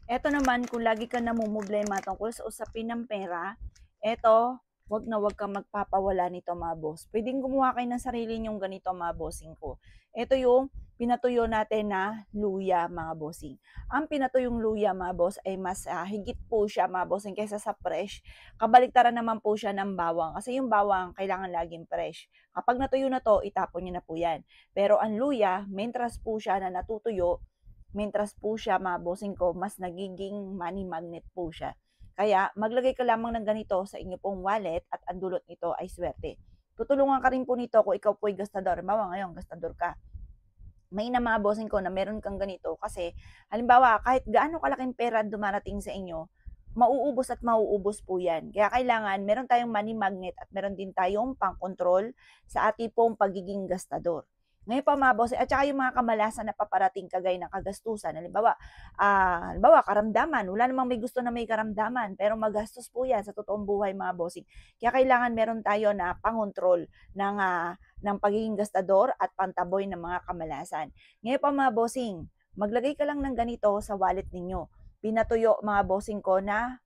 Eto naman kung lagi ka namomroblema tungkol sa usapin ng pera, eto, 'wag na 'wag kang magpapawala nito mga boss. Puwedeng gumawa kayo ng sarili niyong ganito mga bossing ko. Eto yung pinatuyo natin na luya mga bossing. Ang pinatuyong luya mga boss ay mas, higit po siya mga bossing kaysa sa fresh. Kabaliktaran naman po siya ng bawang, kasi yung bawang kailangan laging fresh. Kapag natuyo na 'to, itapon niyo na po 'yan. Pero ang luya, mentras po siya na natutuyo, mentras po siya mga bossing ko, mas nagiging money magnet po siya. Kaya maglagay ka lamang ng ganito sa inyo pong wallet at ang dulot nito ay swerte. Tutulungan ka rin po nito kung ikaw po ay gastador. Halimbawa ngayon, gastador ka. May na mga bossing ko na meron kang ganito kasi halimbawa kahit gaano kalaking pera dumarating sa inyo, mauubos at mauubos po yan. Kaya kailangan meron tayong money magnet at meron din tayong pang-control sa ating pong pagiging gastador. Ngayon pa mga boss, at saka yung mga kamalasan na paparating kagaya ng kagastusan. Halimbawa, karamdaman. Wala namang may gusto na may karamdaman, pero magastos po yan sa totoong buhay mga bossing. Kaya kailangan meron tayo na pangontrol ng pagiging gastador at pantaboy ng mga kamalasan. Ngayon pa mga bossing, maglagay ka lang ng ganito sa wallet ninyo. Pinatuyo mga bossing ko na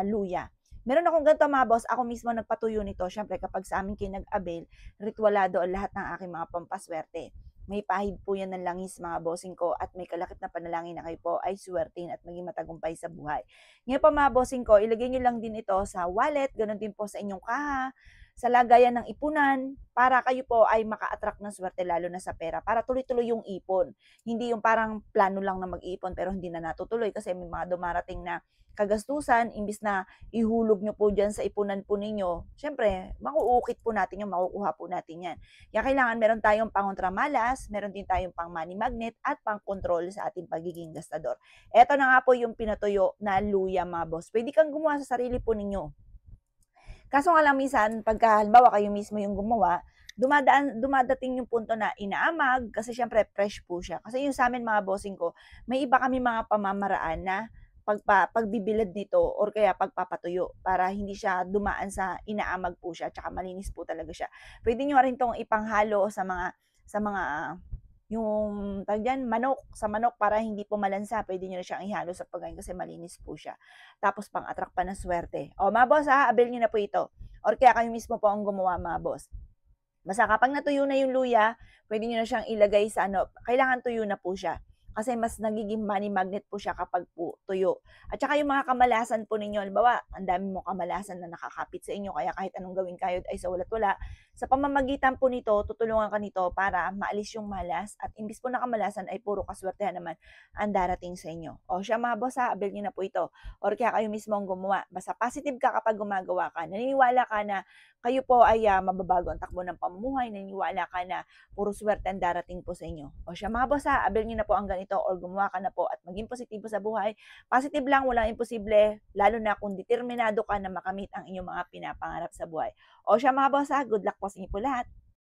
luya. Meron akong ganito mga boss, ako mismo nagpatuyo nito. Syempre kapag sa amin kayo nag-avail, ritualado ang lahat ng aking mga pampaswerte. May pahid po yan ng langis mga bossing ko at may kalakip na panalangin na kayo po ay swertin at maging matagumpay sa buhay. Ngayon pa mga bossing ko, ilagay nyo lang din ito sa wallet, ganun din po sa inyong kaha, sa lagayan ng ipunan, para kayo po ay maka-attract ng swerte lalo na sa pera, para tuloy-tuloy yung ipon. Hindi yung parang plano lang na mag-ipon pero hindi na natutuloy kasi may mga dumarating na kagastusan, imbis na ihulog nyo po dyan sa ipunan po ninyo, syempre, makuukit po natin yung makukuha po natin yan. Kaya kailangan meron tayong pangontramalas, meron din tayong pang money magnet at pang control sa ating pagiging gastador. Ito na nga po yung pinatuyo na luya mga boss. Pwede kang gumawa sa sarili po ninyo. Kaso nga lang minsan, pagka halimbawa kayo mismo yung gumawa, dumadating yung punto na inaamag kasi syempre fresh po siya. Kasi yung sa amin mga bossing ko, may iba kami mga pamamaraan na pagbibilad nito or kaya pagpapatuyo para hindi siya dumaan sa inaamag po siya tsaka malinis po talaga siya. Pwede nyo rin tong ipanghalo sa mga yung tawag diyan, sa manok para hindi po malansa, pwede nyo na siyang ihalo sa pagkain kasi malinis po siya. Tapos pang-attract pa ng swerte. O mga boss avail nyo na po ito. Or kaya kayo mismo po ang gumawa mga boss. Basta kapag natuyo na yung luya, pwede nyo na siyang ilagay sa kailangan tuyo na po siya. Kasi mas nagiging money magnet po siya kapag po tuyo. At saka yung mga kamalasan po ninyo, halimbawa, ang dami mo kamalasan na nakakapit sa inyo, kaya kahit anong gawin kayo ay sa wala. Sa pamamagitan po nito, tutulungan ka nito para maalis yung malas at imbis po na kamalasan ay puro kaswertehan naman ang darating sa inyo. O siya mga boss avail nyo na po ito. Or kaya kayo mismo ang gumawa. Basta positive ka kapag gumagawa ka. Naniniwala ka na kayo po ay mababago ang takbo ng pamumuhay, naniniwala ka na puro swerte ang darating po sa inyo. O siya mga boss avail nyo na po ang ganito or gumawa ka na po at maging positibo sa buhay. Positive lang, walang imposible, lalo na kung determinado ka na makamit ang inyong mga pinapangarap sa buhay. O siya mga boss good luck po sa inyo po lahat.